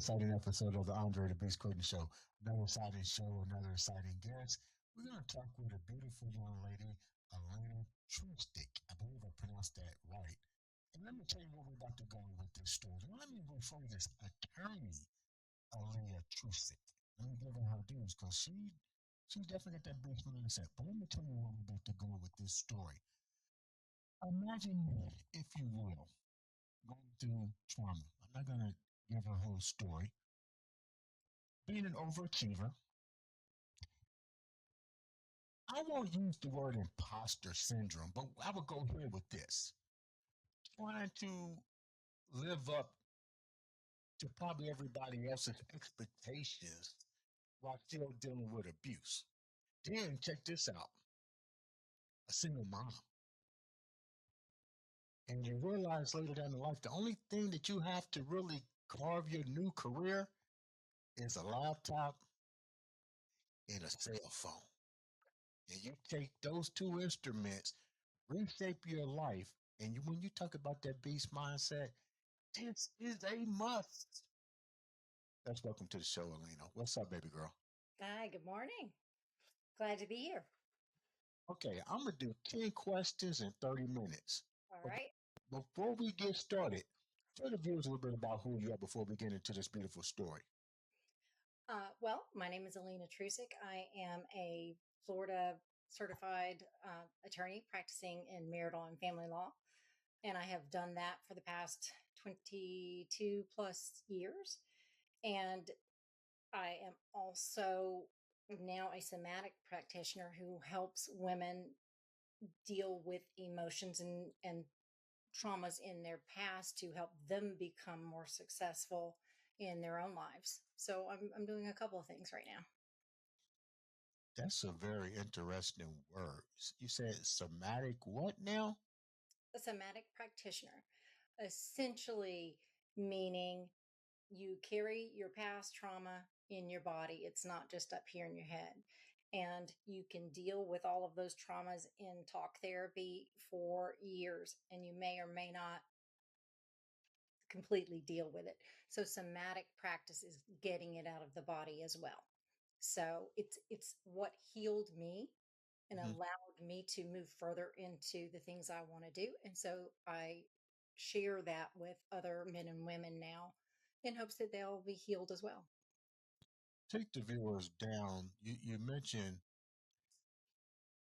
exciting episode of the Andre the Beast Clayton Show. Another exciting show, another exciting guest. We're going to talk with a beautiful young lady, Alenna Trusik. I believe I pronounced that right. And let me tell you where we're about to go with this story. Let me refer this attorney, Alenna Trusik. Let me give her her dues because she's definitely got that beast mindset. But let me tell you where we're about to go with this story. Imagine, if you will, going through trauma. I'm not going to give her whole story. Being an overachiever, I won't use the word imposter syndrome, but I would go here with this. Trying to live up to probably everybody else's expectations while still dealing with abuse. Then check this out, a single mom. And you realize later down in life, the only thing that you have to really carve your new career is a laptop and a cell phone. And you take those two instruments, reshape your life, and when you talk about that beast mindset, this is a must. Let's welcome to the show, Alenna. What's up, baby girl? Hi, good morning. Glad to be here. Okay, I'm gonna do 10 questions in 30 minutes. All But right. before we get started, tell the viewers a little bit about who you are before we get into this beautiful story. Well, my name is Alenna Trusik. I am a Florida certified attorney practicing in marital and family law. And I have done that for the past 22 plus years. And I am also now a somatic practitioner who helps women deal with emotions and traumas in their past to help them become more successful in their own lives. So I'm doing a couple of things right now. That's a very interesting word. You said somatic what now? A somatic practitioner, essentially meaning you carry your past trauma in your body. It's not just up here in your head. And you can deal with all of those traumas in talk therapy for years, and you may or may not completely deal with it. So somatic practice is getting it out of the body as well. So it's what healed me and Mhm. allowed me to move further into the things I want to do. And so I share that with other men and women now in hopes that they'll be healed as well. Take the viewers down. You mentioned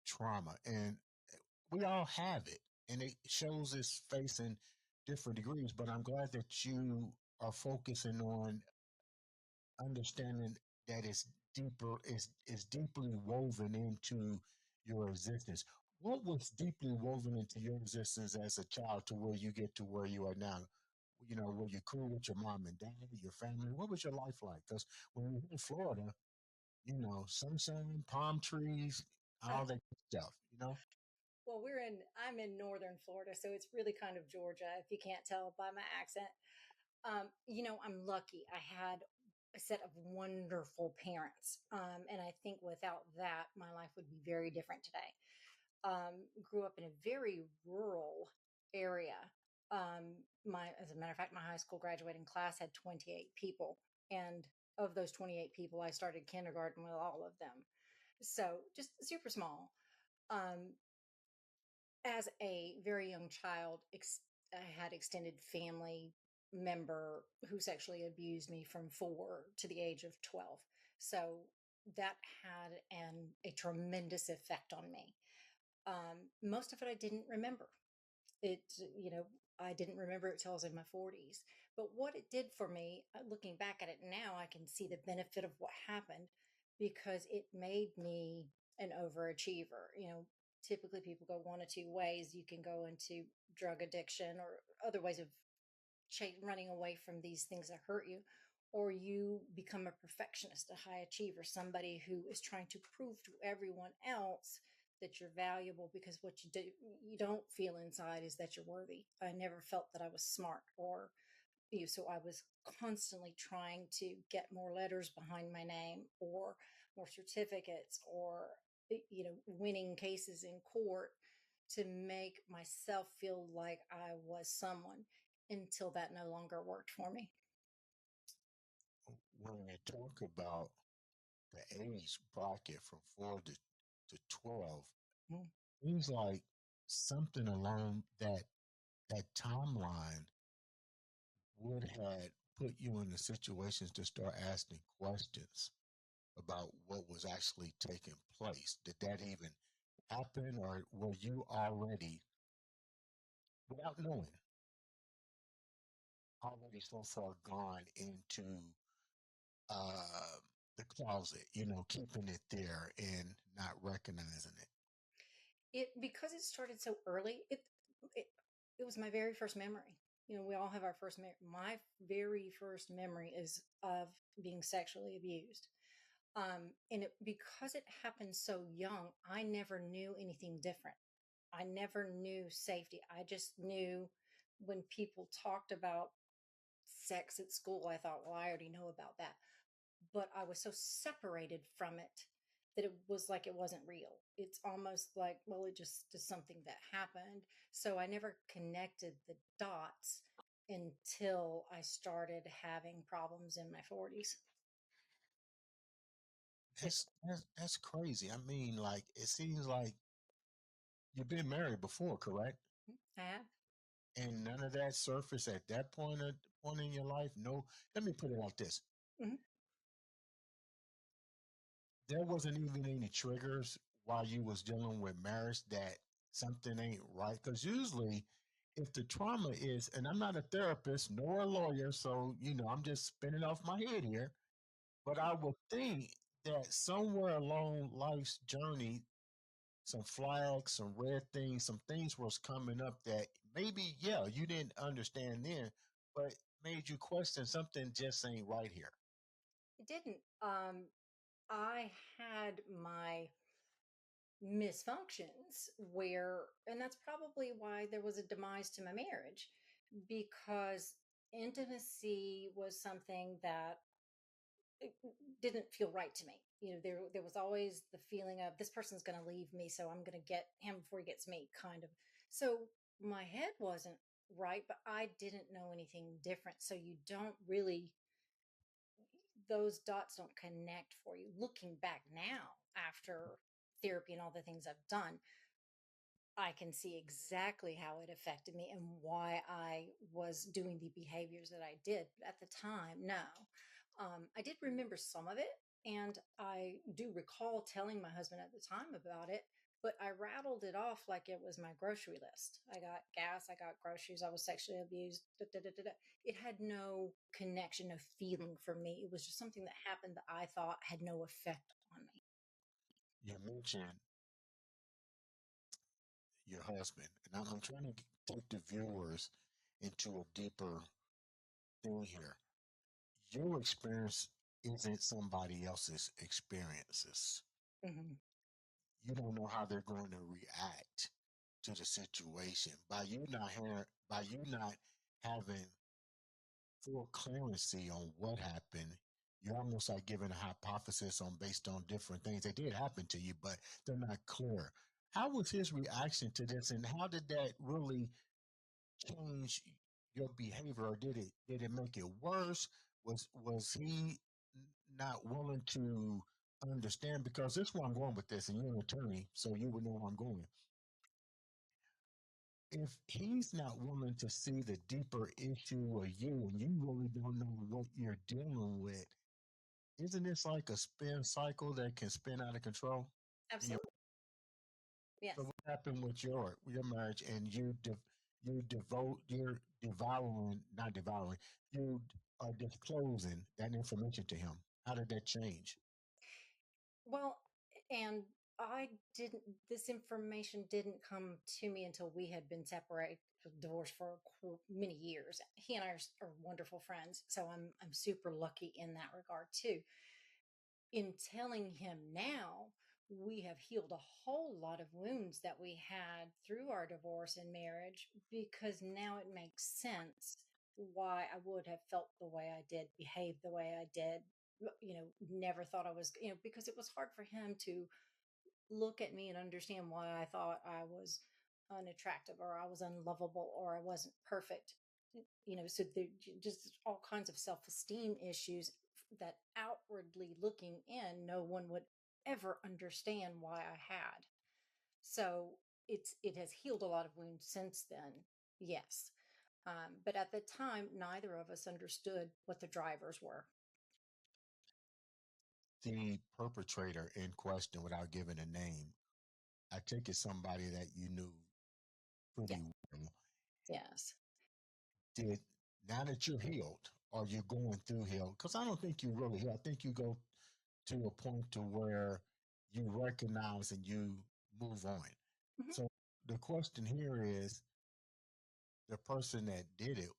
trauma, and we all have it, and it shows its face in different degrees. But I'm glad that you are focusing on understanding that it's deeper, is deeply woven into your existence. What was deeply woven into your existence as a child to where you get to where you are now? You know, were you cool with your mom and dad, your family? What was your life like? Because when you're in Florida, sunshine, palm trees, all that stuff, Well, I'm in northern Florida, so it's really kind of Georgia, if you can't tell by my accent. I'm lucky. I had a set of wonderful parents. And I think without that, my life would be very different today. Grew up in a very rural area. As a matter of fact, my high school graduating class had 28 people. And of those 28 people, I started kindergarten with all of them. So just super small. Um, as a very young child, I had extended family member who sexually abused me from 4 to the age of 12. So that had a tremendous effect on me. Most of it I didn't remember. I didn't remember it till I was in my 40s. But what it did for me, looking back at it now, I can see the benefit of what happened because it made me an overachiever. Typically people go one of two ways. You can go into drug addiction or other ways of running away from these things that hurt you, or you become a perfectionist, a high achiever, somebody who is trying to prove to everyone else that you're valuable because what you don't feel inside is that you're worthy. I never felt that I was smart or so I was constantly trying to get more letters behind my name or more certificates or winning cases in court to make myself feel like I was someone until that no longer worked for me. when you talk about the age bracket from 4 to 12, Mm. seems like something along that timeline would have put you in the situations to start asking questions about what was actually taking place. Did that even happen, or were you already, without knowing, already so far gone into uh, the closet, keeping it there and not recognizing it? It because it started so early. It it was my very first memory. We all have our first memory. My very first memory is of being sexually abused. And because it happened so young, I never knew anything different. I never knew safety. I just knew when people talked about sex at school, I thought, well, I already know about that. But I was so separated from it that it was like it wasn't real. It's almost like, well, it just is something that happened. So I never connected the dots until I started having problems in my 40s. It, That's crazy. I mean, like, it seems like you've been married before, correct? I have. And none of that surfaced at that point in your life. No, let me put it like this: Mhm. there wasn't even any triggers while you was dealing with marriage that something ain't right. Because usually, if the trauma is, and I'm not a therapist nor a lawyer, so I'm just spinning off my head here, but I would think that somewhere along life's journey, some flags, some red things, some things was coming up that maybe, yeah, you didn't understand then, but made you question something just ain't right here. It didn't. I had my misfunctions and that's probably why there was a demise to my marriage, because intimacy was something that it didn't feel right to me. There was always the feeling of this person's going to leave me, so I'm going to get him before he gets me, kind of. So my head wasn't right, but I didn't know anything different. So you don't really, those dots don't connect for you. Looking back now, after therapy and all the things I've done, I can see exactly how it affected me and why I was doing the behaviors that I did. But at the time, no. I did remember some of it, and I do recall telling my husband at the time about it, but I rattled it off like it was my grocery list. I got gas, I got groceries, I was sexually abused. Da, da, da, da, da. It had no connection, no feeling for me. It was just something that happened that I thought had no effect on me. You mentioned your husband, and I'm trying to take the viewers into a deeper thing here. Your experience isn't somebody else's experiences. Hmm. You don't know how they're going to react to the situation. By you not having full clarity on what happened, you're almost like giving a hypothesis on based on different things that did happen to you, but they're not clear. How was his reaction to this, and how did that really change your behavior, or did it make it worse? Was he not willing to understand? Because this is where I'm going with this, and you're an attorney, so you would know where I'm going. If he's not willing to see the deeper issue of you, and you really don't know what you're dealing with, isn't this like a spin cycle that can spin out of control? And Absolutely. so Yes. what happened with your marriage, and you're devouring, not devouring, you are disclosing that information to him. How did that change? Well, and I didn't, this information didn't come to me until we had been separated, divorced for many years. He and I are wonderful friends. So I'm super lucky in that regard too. In telling him now, we have healed a whole lot of wounds that we had through our divorce and marriage, because now it makes sense why I would have felt the way I did, behaved the way I did, never thought I was, because it was hard for him to look at me and understand why I thought I was unattractive or I was unlovable or I wasn't perfect. So there just all kinds of self-esteem issues that outwardly looking in, no one would ever understand why I had. So it has healed a lot of wounds since then. Yes. But at the time, neither of us understood what the drivers were. The perpetrator in question, without giving a name, I take it somebody that you knew Yeah. pretty well. Yes. Did Now that you're healed, or you're going through heal? Because I don't think you really heal. I think you go to a point to where you recognize and you move on. Hmm. So the question here is, the person that did it,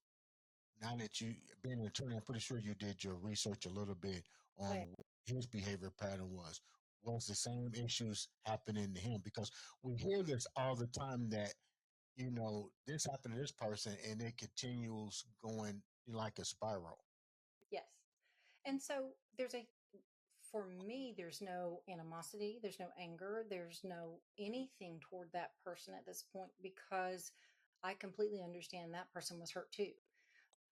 now that you being an attorney, I'm pretty sure you did your research a little bit on Right. what his behavior pattern was the same issues happening to him? Because we hear this all the time, that this happened to this person, and it continues going like a spiral. Yes. And so for me, there's no animosity, there's no anger, there's no anything toward that person at this point, because I completely understand that person was hurt too.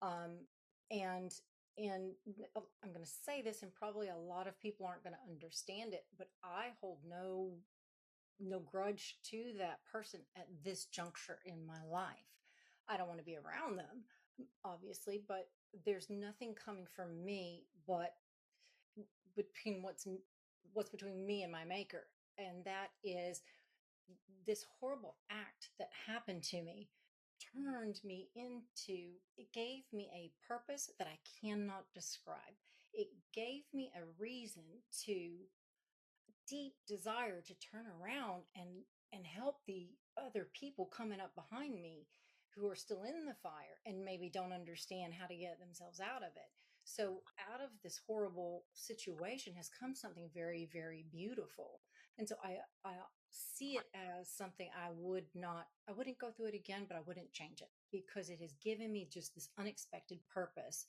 Um, and and I'm going to say this, and probably a lot of people aren't going to understand it, but I hold no grudge to that person at this juncture in my life. I don't want to be around them, obviously, but there's nothing coming from me but between what's between me and my maker, and that is this horrible act that happened to me turned me into, it gave me a purpose that I cannot describe. It gave me a reason to deep desire to turn around and help the other people coming up behind me who are still in the fire and maybe don't understand how to get themselves out of it. So out of this horrible situation has come something very, very beautiful. And so I see it as something I wouldn't go through it again, but I wouldn't change it, because it has given me just this unexpected purpose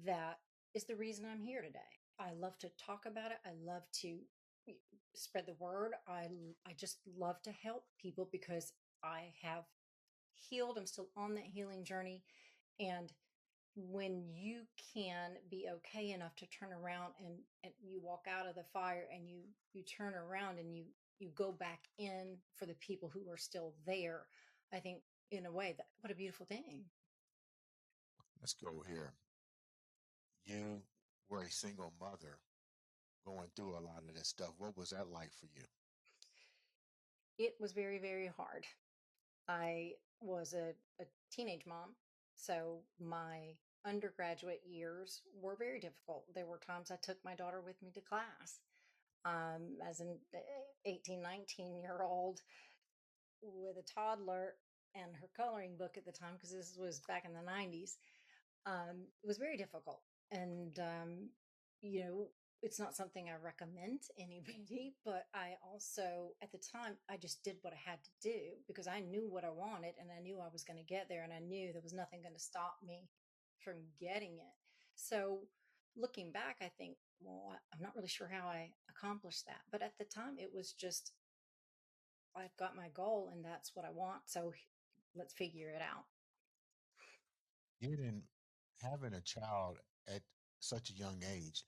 that is the reason I'm here today. I love to talk about it. I love to spread the word. I just love to help people because I have healed. I'm still on that healing journey. And when you can be okay enough to turn around and you walk out of the fire and you turn around and you go back in for the people who are still there, I think in a way that what a beautiful thing. Let's go here. You were a single mother going through a lot of this stuff. What was that like for you? It was very, very hard. I was a teenage mom, so my undergraduate years were very difficult. There were times I took my daughter with me to class, as an 18, 19-year old with a toddler and her coloring book at the time, because this was back in the 90s. It was very difficult. And, you know, it's not something I recommend to anybody, but I also, at the time, I just did what I had to do because I knew what I wanted and I knew I was going to get there and I knew there was nothing going to stop me from getting it. So looking back, I think, well, I'm not really sure how I accomplished that. But at the time, it was just, I've got my goal and that's what I want. So let's figure it out. Getting Having a child at such a young age,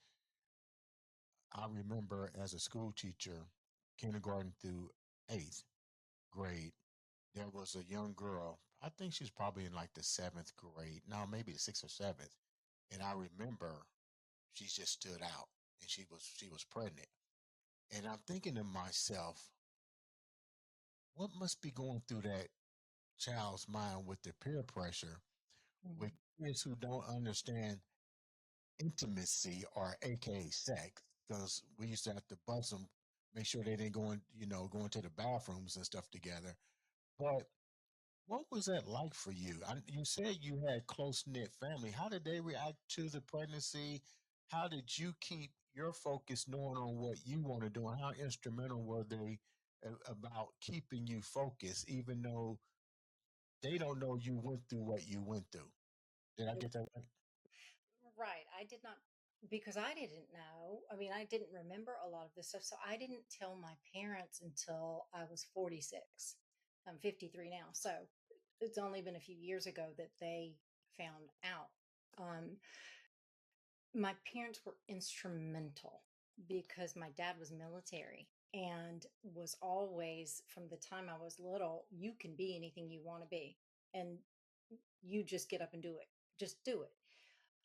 I remember as a school teacher, kindergarten through eighth grade, there was a young girl. I think she's probably in like the seventh grade. No, maybe the sixth or seventh. And I remember she just stood out, and she was pregnant. And I'm thinking to myself, what must be going through that child's mind with the peer pressure, with Mhm. kids who don't understand intimacy, or AKA sex, because we used to have to bust them, make sure they didn't go into the bathrooms and stuff together. But what was that like for you? You said you had close knit family. How did they react to the pregnancy? How did you keep your focus knowing on what you want to do? And how instrumental were they about keeping you focused, even though they don't know you went through what you went through? Did I get that right? Right. I did not, because I didn't know. I mean, I didn't remember a lot of this stuff. So I didn't tell my parents until I was 46. I'm 53 now. So it's only been a few years ago that they found out. Um, My parents were instrumental because my dad was military and was always, from the time I was little, you can be anything you want to be. And you just get up and do it. Just do it.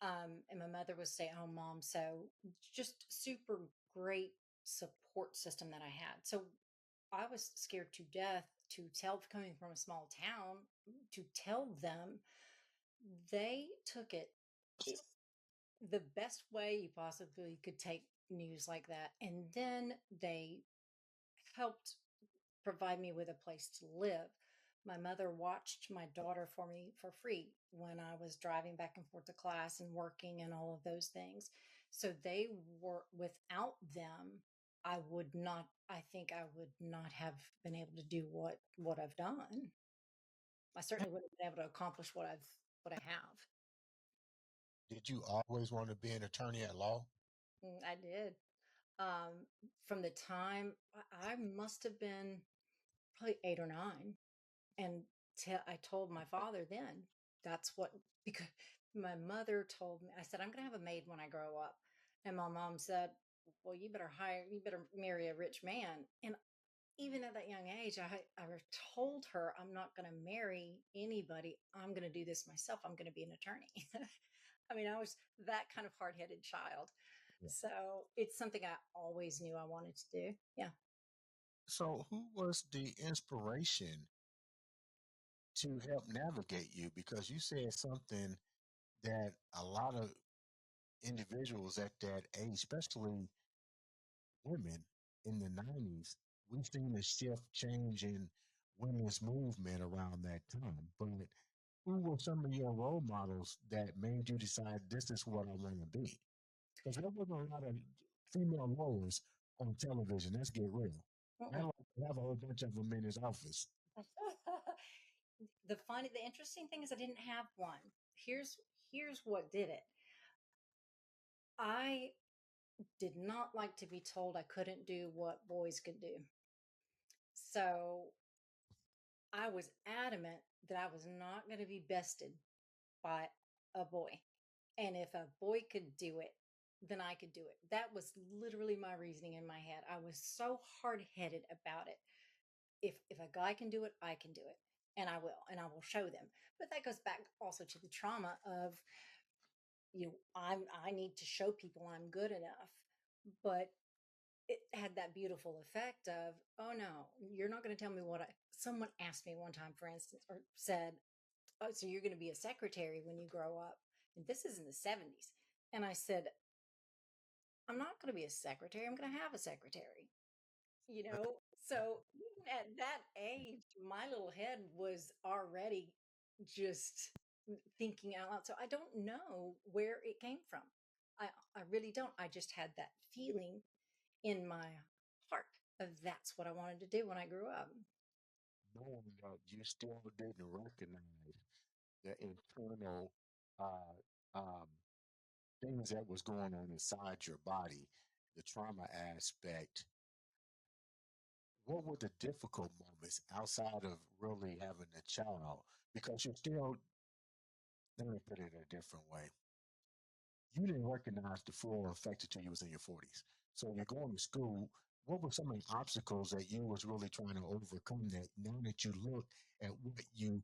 And my mother was stay-at-home mom, so just super great support system that I had. So I was scared to death to tell, coming from a small town, to tell them. They took it the best way you possibly could take news like that. And then they helped provide me with a place to live. My mother watched my daughter for me for free when I was driving back and forth to class and working and all of those things. So they were, without them, I think I would not have been able to do what I've done. I certainly wouldn't have been able to accomplish what I have. Did you always want to be an attorney at law? I did. Um, from the time I must have been probably 8 or 9, and I told my father then, that's what, because my mother told me, I said, "I'm gonna have a maid when I grow up." And my mom said, "Well, you better marry a rich man." And even at that young age, I told her, "I'm not gonna marry anybody. I'm gonna do this myself. I'm gonna be an attorney." I mean, I was that kind of hard-headed child. Yeah. So it's something I always knew I wanted to do. Yeah. So, who was the inspiration to help navigate you? Because you said something that a lot of individuals at that age, especially women in the 90s, we've seen a shift change in women's movement around that time. But who were some of your role models that made you decide this is what I want to be? Because there wasn't a lot of female lawyers on television. Let's get real. Now Mm-mm. I have a whole bunch of them in his office. The interesting thing is I didn't have one. Here's what did it. I did not like to be told I couldn't do what boys could do. So I was adamant that I was not going to be bested by a boy. And if a boy could do it, then I could do it. That was literally my reasoning in my head. I was so hard-headed about it. If a guy can do it, I can do it. And I will show them. But that goes back also to the trauma of, I need to show people I'm good enough. But it had that beautiful effect of, oh no, you're not going to tell me someone asked me one time, for instance, or said, "Oh, so you're going to be a secretary when you grow up." And this is in the 70s. And I said, "I'm not going to be a secretary. I'm going to have a secretary." So even at that age, my little head was already just thinking out loud. So I don't know where it came from. I really don't. I just had that feeling in my heart of that's what I wanted to do when I grew up. Knowing that you still didn't recognize the internal uh, um, things that was going on inside your body, the trauma aspect. What were the difficult moments outside of really having a child? Because you're still, let me put it a different way. You didn't recognize the full effect until you was in your 40s. So you're going to school. What were some of the obstacles that you was really trying to overcome that now that you look at what you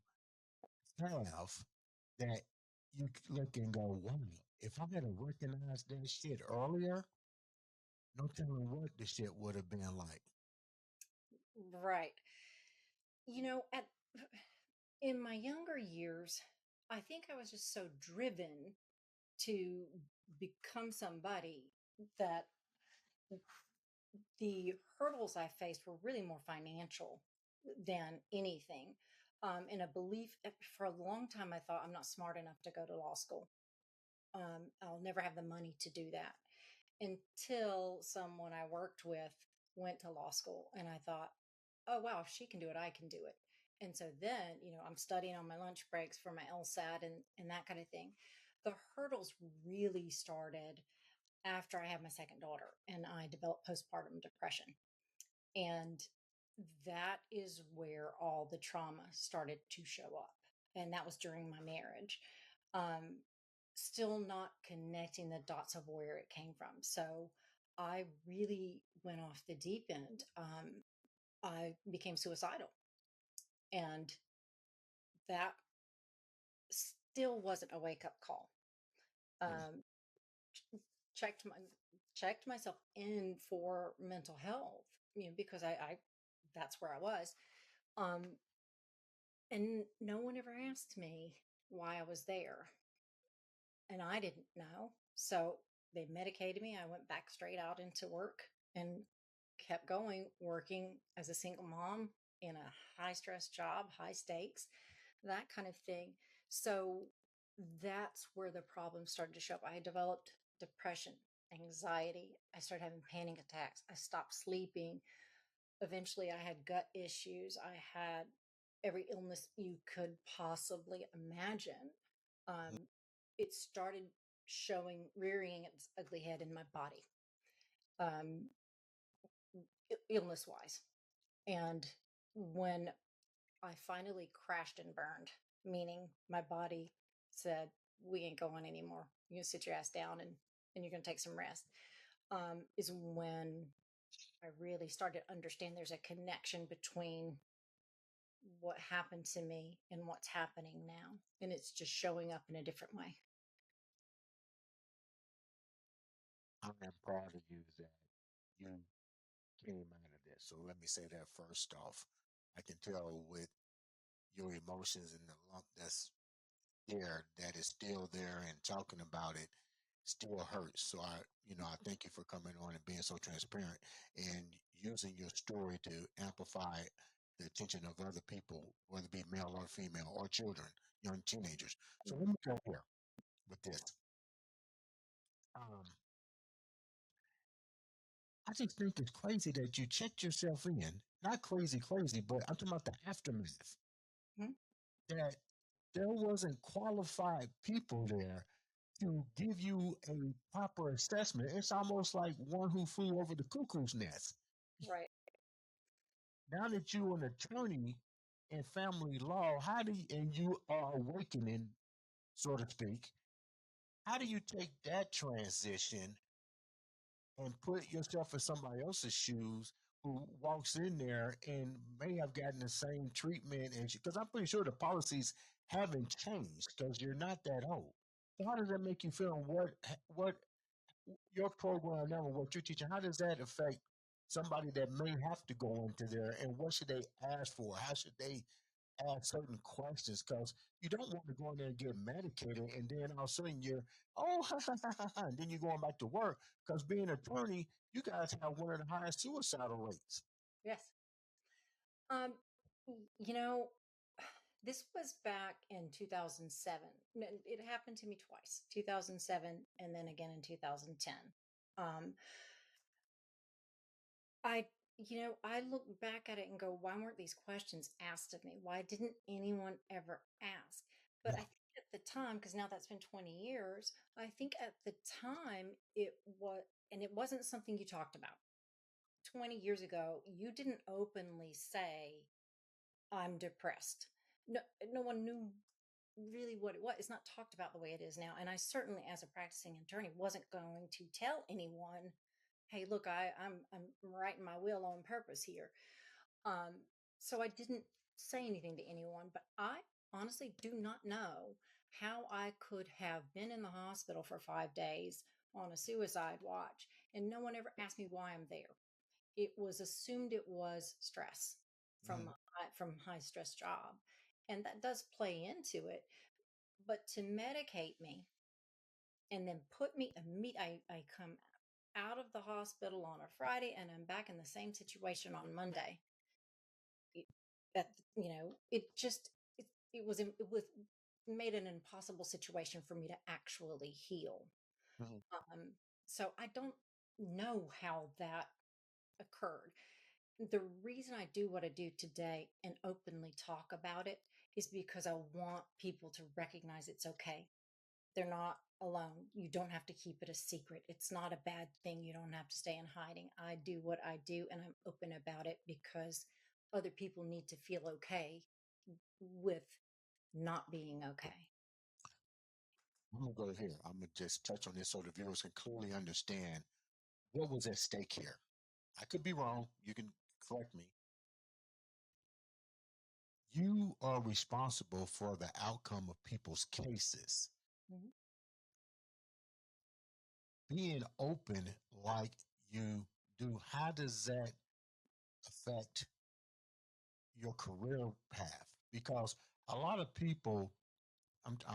have, that you look and go, wow, if I had recognized that shit earlier, no telling what the shit would have been like. Right. At in my younger years, I think I was just so driven to become somebody that the hurdles I faced were really more financial than anything. In a belief, for a long time, I thought I'm not smart enough to go to law school. I'll never have the money to do that, until someone I worked with went to law school. And I thought, oh, wow, if she can do it, I can do it. And so then, I'm studying on my lunch breaks for my LSAT and that kind of thing. The hurdles really started after I had my second daughter and I developed postpartum depression. And that is where all the trauma started to show up. And that was during my marriage. Um, still not connecting the dots of where it came from. So I really went off the deep end. I became suicidal, and that still wasn't a wake up call. Mm. Um, checked my checked myself in for mental health, because I that's where I was. Um, and no one ever asked me why I was there, and I didn't know. So they medicated me. I went back straight out into work and kept going, working as a single mom in a high stress job, high stakes, that kind of thing. So that's where the problem started to show up. I developed depression, anxiety. I started having panic attacks. I stopped sleeping. Eventually, I had gut issues. I had every illness you could possibly imagine. Mm. It started showing, rearing its ugly head in my body, um, illness wise. And when I finally crashed and burned, meaning my body said, "We ain't going anymore. You sit your ass down and you're going to take some rest," is when I really started to understand there's a connection between what happened to me and what's happening now. And it's just showing up in a different way. I am proud of you that you came out of this. So let me say that first off. I can tell with your emotions and the lump that's there that is still there and talking about it still hurts. So I thank you for coming on and being so transparent and using your story to amplify the attention of other people, whether it be male or female or children, young teenagers. So let me go here with this. Um, I just think it's crazy that you checked yourself in. Not crazy, crazy, but I'm talking about the aftermath. Mhm. That there wasn't qualified people there to give you a proper assessment. It's almost like one who flew over the cuckoo's nest. Right. Now that you're an attorney in family law, and you are awakening, so to speak, how do you take that transition and put yourself in somebody else's shoes who walks in there and may have gotten the same treatment as you? Because I'm pretty sure the policies haven't changed because you're not that old. So how does that make you feel? And what your program now and what you're teaching, how does that affect somebody that may have to go into there, and what should they ask for? How should they ask certain questions? Because you don't want to go in there and get medicated and then all of a sudden you're, oh, and then you're going back to work because being an attorney, you guys have one of the highest suicidal rates. Yes. Um, you know, this was back in 2007. It happened to me twice, 2007 and then again in 2010. Um, I look back at it and go, why weren't these questions asked of me? Why didn't anyone ever ask? But I think at the time, because now that's been 20 years, I think at the time and it wasn't something you talked about. 20 years ago, you didn't openly say, I'm depressed. No, no one knew really what it was. It's not talked about the way it is now. And I certainly, as a practicing attorney, wasn't going to tell anyone, "Hey, look, I'm writing my will on purpose here." Um, so I didn't say anything to anyone. But I honestly do not know how I could have been in the hospital for 5 days on a suicide watch, and no one ever asked me why I'm there. It was assumed it was stress Mhm. from high stress job, and that does play into it. But to medicate me and then put me I come out of the hospital on a Friday and I'm back in the same situation on Monday. It, that it was made an impossible situation for me to actually heal. Mhm. Um, so I don't know how that occurred. The reason I do what I do today and openly talk about it is because I want people to recognize it's okay. They're not alone. You don't have to keep it a secret. It's not a bad thing. You don't have to stay in hiding. I do what I do and I'm open about it because other people need to feel okay with not being okay. I'm gonna go here. I'm gonna just touch on this so the viewers can clearly understand what was at stake here. I could be wrong. You can correct me. You are responsible for the outcome of people's cases. Mhm. Being open like you do, how does that affect your career path? Because a lot of people,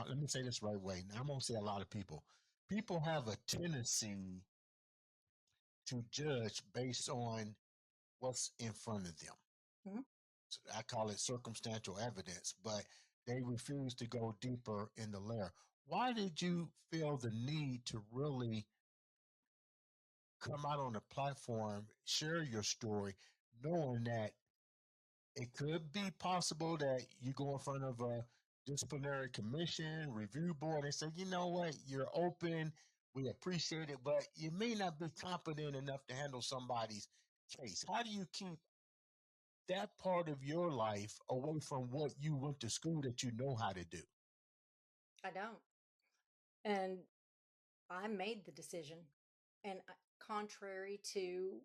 let me say this the right way. Now, I'm going to say a lot of people. People have a tendency to judge based on what's in front of them. Mhm. So I call it circumstantial evidence, but they refuse to go deeper in the layer. Why did you feel the need to really come out on the platform, share your story, knowing that it could be possible that you go in front of a disciplinary commission, review board, and say, you know what, you're open, we appreciate it, but you may not be competent enough to handle somebody's case. How do you keep that part of your life away from what you went to school that you know how to do? I don't. And I made the decision. And contrary to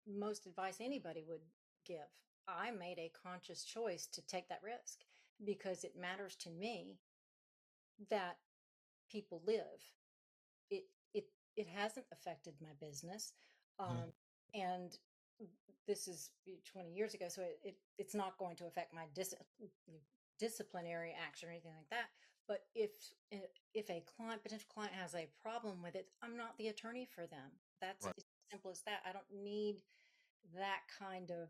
most advice anybody would give, I made a conscious choice to take that risk because it matters to me that people live. It hasn't affected my business, Mhm. um, and this is 20 years ago, so it's not going to affect my disciplinary action or anything like that. But if a potential client has a problem with it, I'm not the attorney for them. That's Right. as simple as that. I don't need that kind of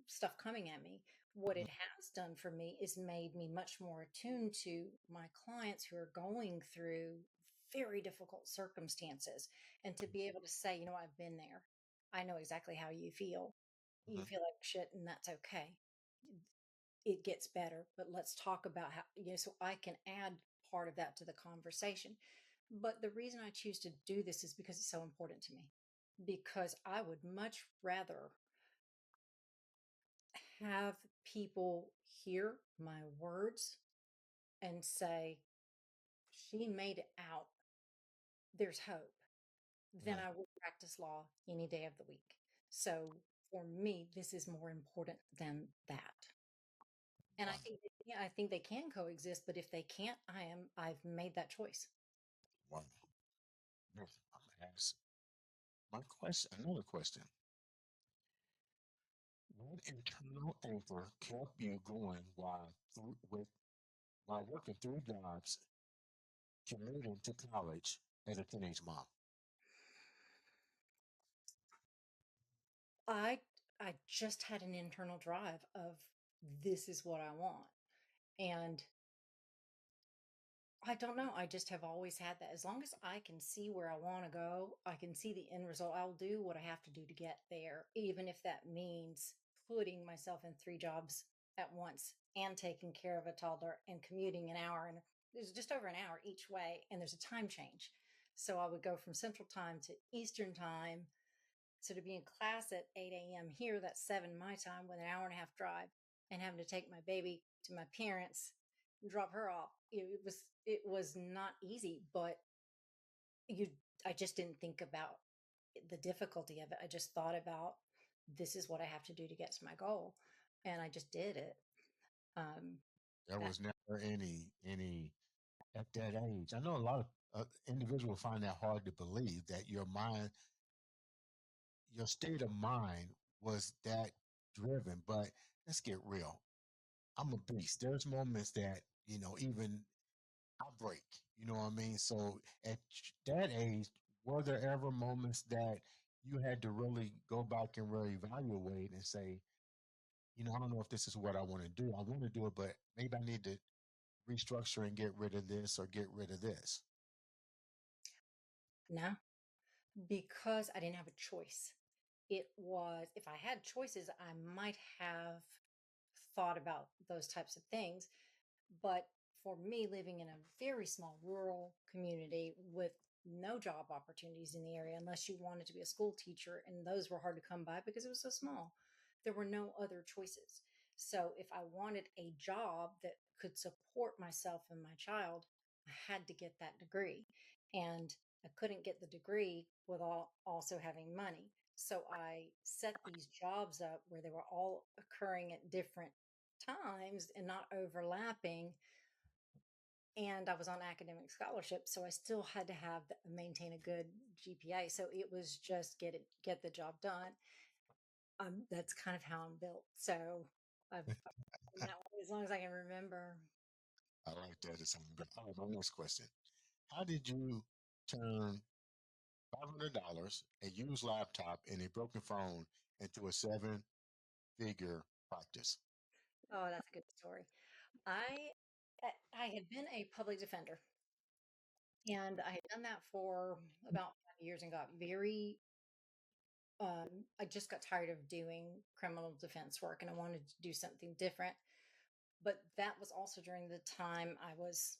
stuff coming at me. What Mhm. it has done for me is made me much more attuned to my clients who are going through very difficult circumstances, and to be able to say, I've been there. I know exactly how you feel. You Mhm. feel like shit, and that's okay. It gets better, but let's talk about how, so I can add part of that to the conversation. But the reason I choose to do this is because it's so important to me, because I would much rather have people hear my words and say, she made it out. There's hope. Then Mhm. I will practice law any day of the week. So for me, this is more important than that. And Wow. I think they can coexist, but if they can't, I've made that choice. Wow. Yes, I'm gonna ask my question. Another question. What internal anchor kept you going while working three jobs, commuting to college as a teenage mom? I I just had an internal drive of this is what I want. And I don't know. I just have always had that. As long as I can see where I want to go, I can see the end result. I'll do what I have to do to get there, even if that means putting myself in three jobs at once and taking care of a toddler and commuting an hour. And there's just over an hour each way, and there's a time change. So I would go from Central Time to Eastern Time. So to be in class at 8 a.m. here, that's 7 my time with an hour and a half drive, and having to take my baby to my parents, drop her off. It was not easy, but you I just didn't think about the difficulty of it. I just thought about this is what I have to do to get to my goal, and I just did it. Um, There that was never any at that age. I know a lot of individuals find that hard to believe that your state of mind was that driven. But let's get real. I'm a beast. There's moments that even I break. You know what I mean? So at that age, were there ever moments that you had to really go back and really evaluate and say, I don't know if this is what I want to do. I want to do it, but maybe I need to restructure and get rid of this or get rid of this. No, because I didn't have a choice. It was, if I had choices, I might have thought about those types of things. But for me, living in a very small rural community with no job opportunities in the area, unless you wanted to be a school teacher, and those were hard to come by because it was so small, there were no other choices. So if I wanted a job that could support myself and my child, I had to get that degree. And I couldn't get the degree without also having money. So I set these jobs up where they were all occurring at different times and not overlapping. And I was on academic scholarship, so I still had to have maintain a good GPA. So it was just get the job done. That's kind of how I'm built. So I've done that way as long as I can remember. I like that. It's good. All right, my next question. How did you turn $500, a used laptop, and a broken phone into a seven-figure practice? Oh, that's a good story. I I had been a public defender, and I had done that for about 5 years and got very I just got tired of doing criminal defense work and I wanted to do something different. But that was also during the time I was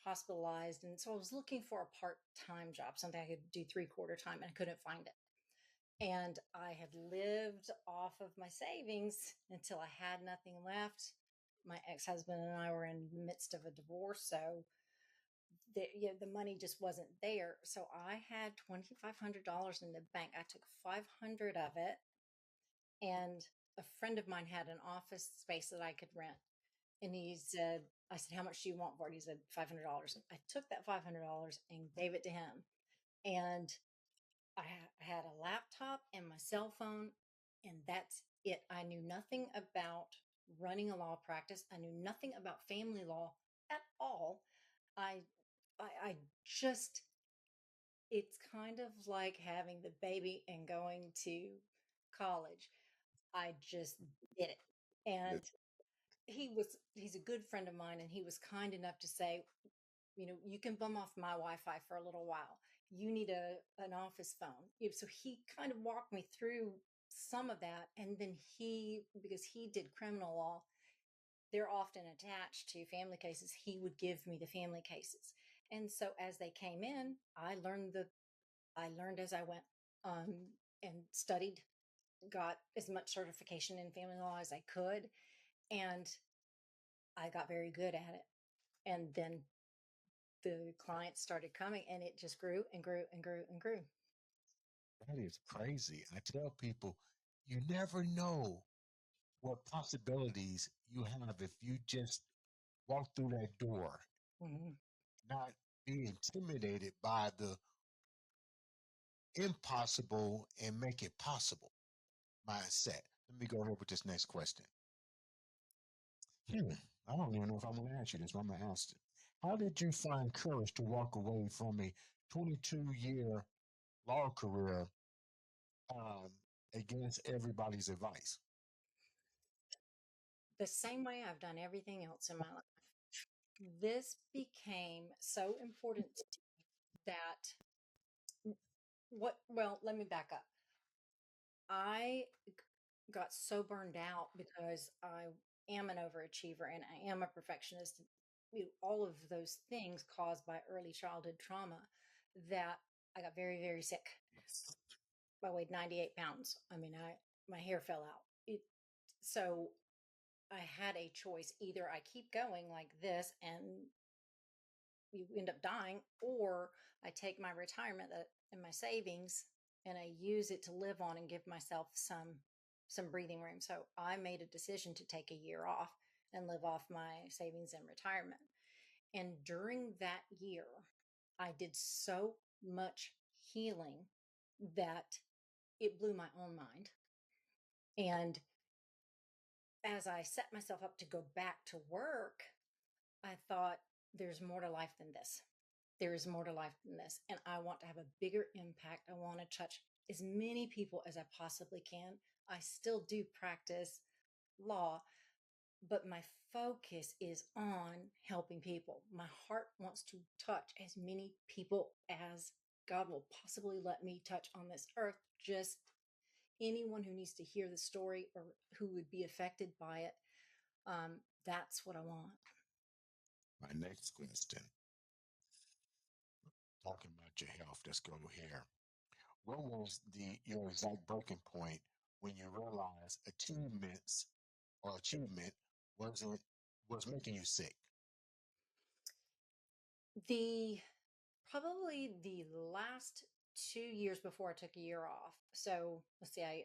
hospitalized. And so I was looking for a part time job, something I could do 3/4 time, and I couldn't find it. And I had lived off of my savings until I had nothing left. My ex husband and I were in the midst of a divorce. So the money just wasn't there. So I had $2,500 in the bank. I took 500 of it, and a friend of mine had an office space that I could rent. And he said, I said, how much do you want for it? He said, $500. I took that $500 and gave it to him. And I had a laptop and my cell phone, and that's it. I knew nothing about running a law practice. I knew nothing about family law at all. I, I just, it's kind of like having the baby and going to college. I just did it. And he's a good friend of mine, and he was kind enough to say, you can bum off my Wi-Fi for a little while. You need an office phone. So he kind of walked me through some of that. And then because he did criminal law, they're often attached to family cases. He would give me the family cases. And so as they came in, I learned as I went, um, and studied, got as much certification in family law as I could. And I got very good at it. And then the clients started coming, and it just grew and grew and grew and grew. That is crazy. I tell people, you never know what possibilities you have if you just walk through that door, Mhm. not be intimidated by the impossible and make it possible mindset. Let me go ahead with this next question. I don't even know if I'm going to ask you this, but I'm going to ask it. How did you find courage to walk away from a 22-year law career um, against everybody's advice? The same way I've done everything else in my life. This became so important to me that well, let me back up. I got so burned out because I am an overachiever and I am a perfectionist. All of those things caused by early childhood trauma, that I got very, very sick. I weighed 98 pounds. I mean, my hair fell out. So I had a choice. Either I keep going like this and you end up dying, or I take my retirement and my savings and I use it to live on and give myself some breathing room. So I made a decision to take a year off and live off my savings and retirement. And during that year, I did so much healing that it blew my own mind. And as I set myself up to go back to work, I thought, there's more to life than this. There is more to life than this. And I want to have a bigger impact. I want to touch as many people as I possibly can. I still do practice law, but my focus is on helping people. My heart wants to touch as many people as God will possibly let me touch on this earth. Just anyone who needs to hear the story or who would be affected by it. That's what I want. My next question, talking about your health, let's go here. What was your exact breaking point when you realized achievement wasn't was making you sick? The Probably the last 2 years before I took a year off. So let's see, I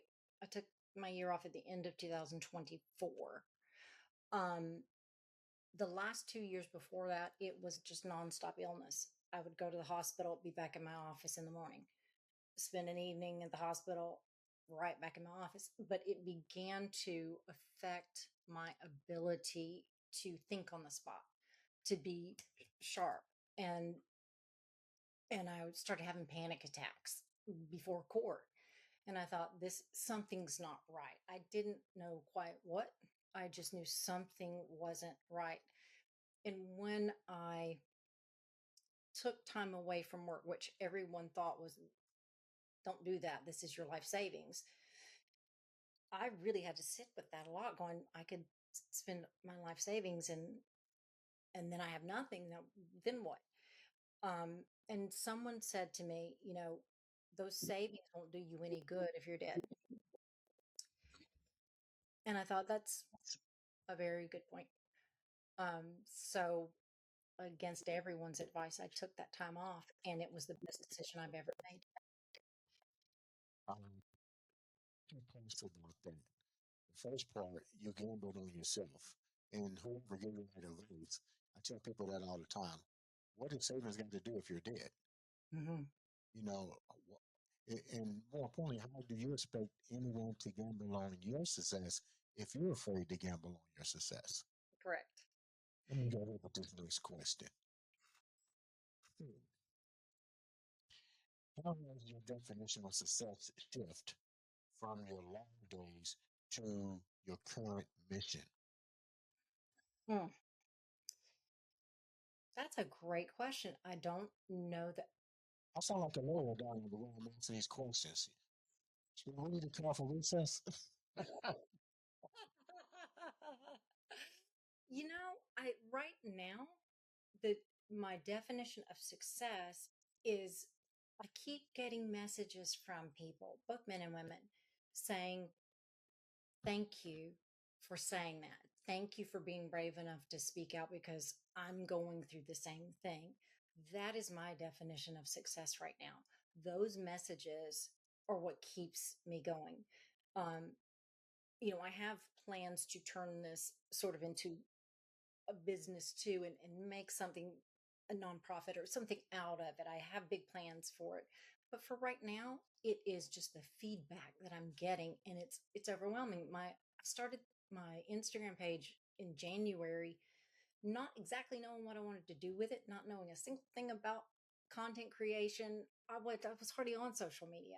took my year off at the end of 2024. Um, the last 2 years before that, it was just nonstop illness. I would go to the hospital, be back in my office in the morning, spend an evening at the hospital, right back in my office. But it began to affect my ability to think on the spot, to be sharp. And I started having panic attacks before court. And I thought, this something's not right. I didn't know quite what. I just knew something wasn't right. And when I took time away from work, which everyone thought was, don't do that, this is your life savings, I really had to sit with that a lot, going, I could spend my life savings and then I have nothing. Then what? And someone said to me, those savings won't do you any good if you're dead. And I thought that's a very good point. So against everyone's advice, I took that time off, and it was the best decision I've ever made. Um, two points about that. The first part, you gambled on yourself. And whoever gave you that advice, I tell people that all the time. What is savings got to do if you're dead? Hmm. You know, and more importantly, how do you expect anyone to gamble on your success if you're afraid to gamble on your success? Correct. Let me go ahead with this next question. Hmm. How has your definition of success shift from your long days to your current mission? Hmm. That's a great question. I don't know that. I sound like a lawyer down the way I'm answering these questions. Should we need to call for recess? I right now, the my definition of success is, I keep getting messages from people, both men and women, saying, thank you for saying that. Thank you for being brave enough to speak out, because I'm going through the same thing. That is my definition of success right now. Those messages are what keeps me going. Um, I have plans to turn this sort of into a business too, and make something, a nonprofit or something out of it. I have big plans for it. But for right now, it is just the feedback that I'm getting, and it's overwhelming. I started my Instagram page in January, not exactly knowing what I wanted to do with it, not knowing a single thing about content creation. I was hardly on social media.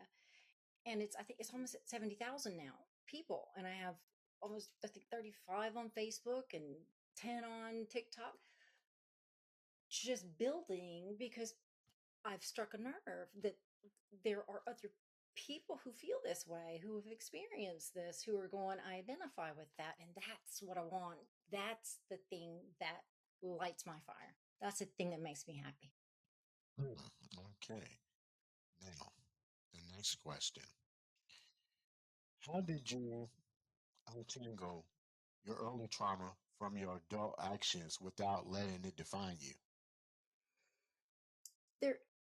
And I think it's almost at 70,000 now, people. And I have almost, I think, 35 on Facebook and 10 on TikTok, just building, because I've struck a nerve that there are other people who feel this way, who have experienced this, who are going, I identify with that. And that's what I want. That's the thing that lights my fire. That's the thing that makes me happy. Hmm, okay. Now, the next question. How did you untangle your early trauma from your adult actions without letting it define you?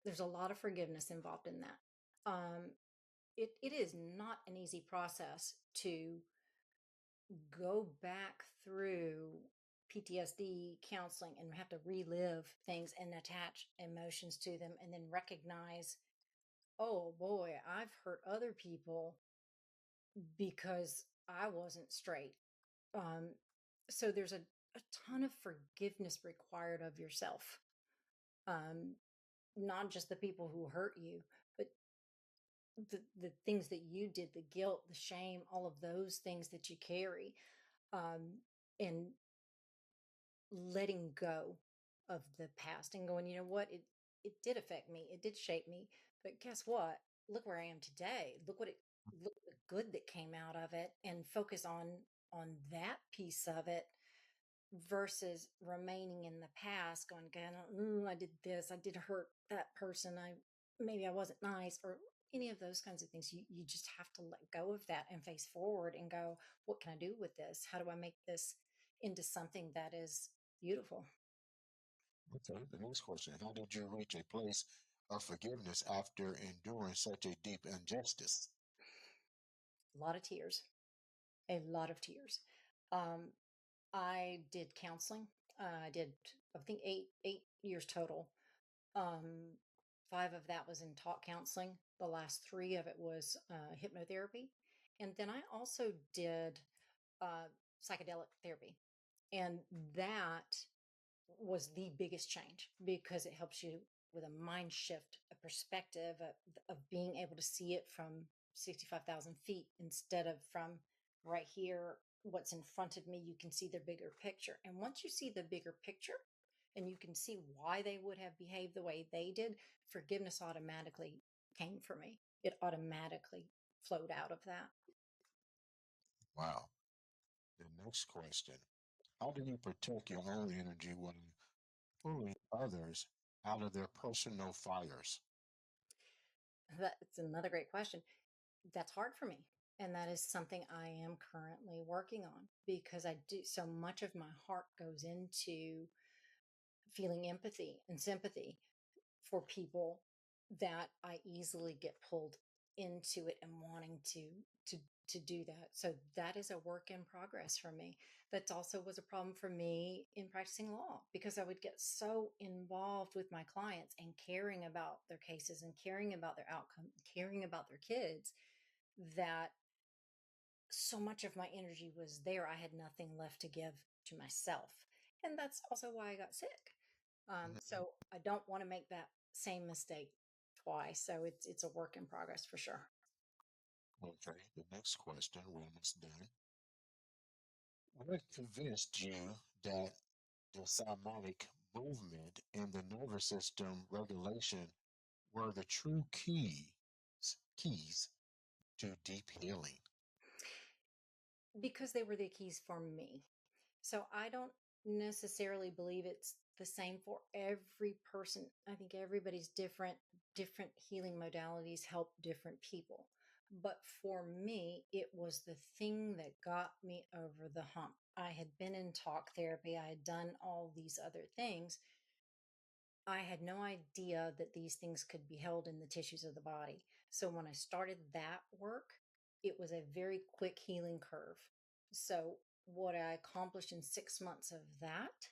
There's a lot of forgiveness involved in that. Um, it is not an easy process to go back through PTSD counseling and have to relive things and attach emotions to them, and then recognize, oh boy, I've hurt other people because I wasn't straight. Um, so there's a ton of forgiveness required of yourself. Um, Not just the people who hurt you, but the things that you did, the guilt, the shame, all of those things that you carry. And letting go of the past and going, you know what, it did affect me, it did shape me, but guess what, look where I am today, look at the good that came out of it, and focus on that piece of it, versus remaining in the past, going, "God, I did this, I did hurt that person, I wasn't nice," or any of those kinds of things. You just have to let go of that and face forward and go, what can I do with this? How do I make this into something that is beautiful? Okay, the next question. How did you reach a place of forgiveness after enduring such a deep injustice? A lot of tears, a lot of tears. Um, I did counseling. I did, I think, eight years total. Um, 5 of that was in talk counseling. The last 3 of it was hypnotherapy, and then I also did uh, psychedelic therapy, and that was the biggest change because it helps you with a mind shift, a perspective of being able to see it from 65,000 feet instead of from right here, what's in front of me. You can see the bigger picture. And once you see the bigger picture and you can see why they would have behaved the way they did, forgiveness automatically came for me. It automatically flowed out of that. Wow. The next question. How do you protect your own energy while pulling others out of their personal fires? That's another great question. That's hard for me. And that is something I am currently working on because I do so much of my heart goes into feeling empathy and sympathy for people that I easily get pulled into it and wanting to do that. So that is a work in progress for me. That also was a problem for me in practicing law because I would get so involved with my clients and caring about their cases and caring about their outcome, caring about their kids that so much of my energy was there. I had nothing left to give to myself. And that's also why I got sick. Mhm. So I don't want to make that same mistake twice. So it's a work in progress for sure. Okay, the next question, we're almost done. What convinced you that the somatic movement and the nervous system regulation were the true keys to deep healing? Because they were the keys for me. So I don't necessarily believe it's the same for every person. I think everybody's different. Different healing modalities help different people. But for me, it was the thing that got me over the hump. I had been in talk therapy, I had done all these other things. I had no idea that these things could be held in the tissues of the body. So when I started that work, it was a very quick healing curve. So what I accomplished in 6 months of that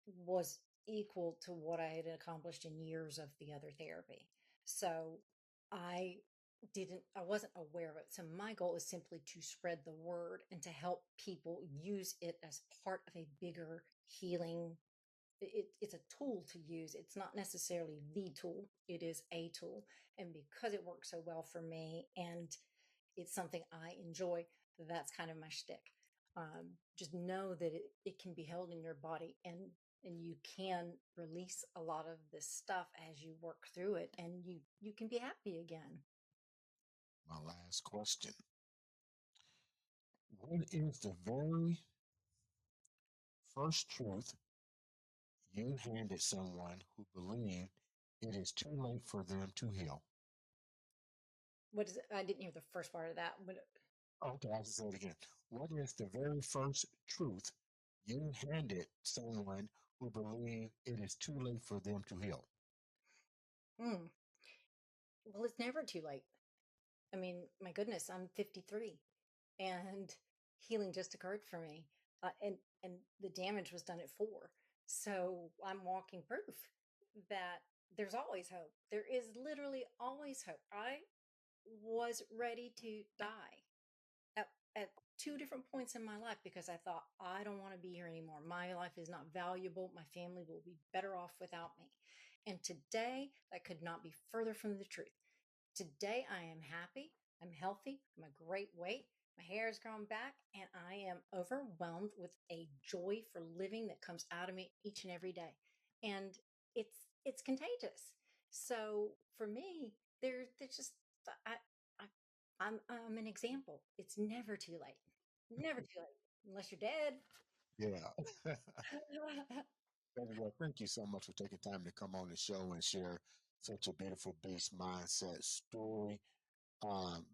was equal to what I had accomplished in years of the other therapy. So I I wasn't aware of it. So my goal is simply to spread the word and to help people use it as part of a bigger healing. It's a tool to use. It's not necessarily the tool. It is a tool. And because it works so well for me and it's something I enjoy, that's kind of my shtick. Just know that it can be held in your body and you can release a lot of this stuff as you work through it and you can be happy again. My last question. What is the very first truth you handed someone who believed it is too late for them to heal? What is it? I didn't hear the first part of that. But Okay, I'll say it again. What is the very first truth you handed someone who believed it is too late for them to heal? mm, well, it's never too late. I mean, my goodness, I'm 53 and healing just occurred for me. And the damage was done at 4. So I'm walking proof that there's always hope. There is literally always hope. I was ready to die at 2 different points in my life because I thought I don't want to be here anymore. My life is not valuable. My family will be better off without me. And today that could not be further from the truth. Today I am happy, I'm healthy, I'm a great weight, my hair has grown back, and I am overwhelmed with a joy for living that comes out of me each and every day. And it's contagious. So for me, there's just I I'm an example. It's never too late. Never too late. Unless you're dead. Yeah. Well, thank you so much for taking time to come on the show and share such a beautiful beast mindset story,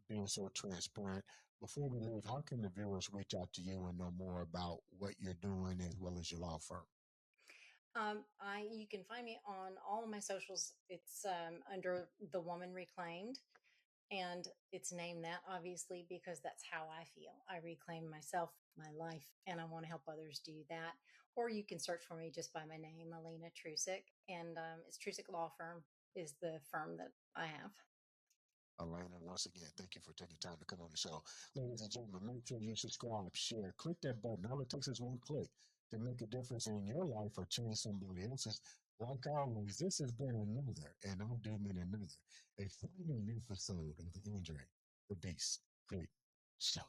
being so transparent. Before we leave, how can the viewers reach out to you and know more about what you're doing as well as your law firm? I You can find me on all of my socials. It's under The Woman Reclaimed, and it's named that obviously because that's how I feel. I reclaim myself, my life, and I want to help others do that. Or you can search for me just by my name, Alenna Trusik, and it's Trusik Law Firm is the firm that I have. Alenna, once again, thank you for taking time to come on the show. Ladies and gentlemen, make sure you subscribe, share, click that button. All it takes is one click to make a difference in your life or change somebody else's. Like always, this has been another, and I do mean another, a final episode of the Andre, the Beast, Great Show.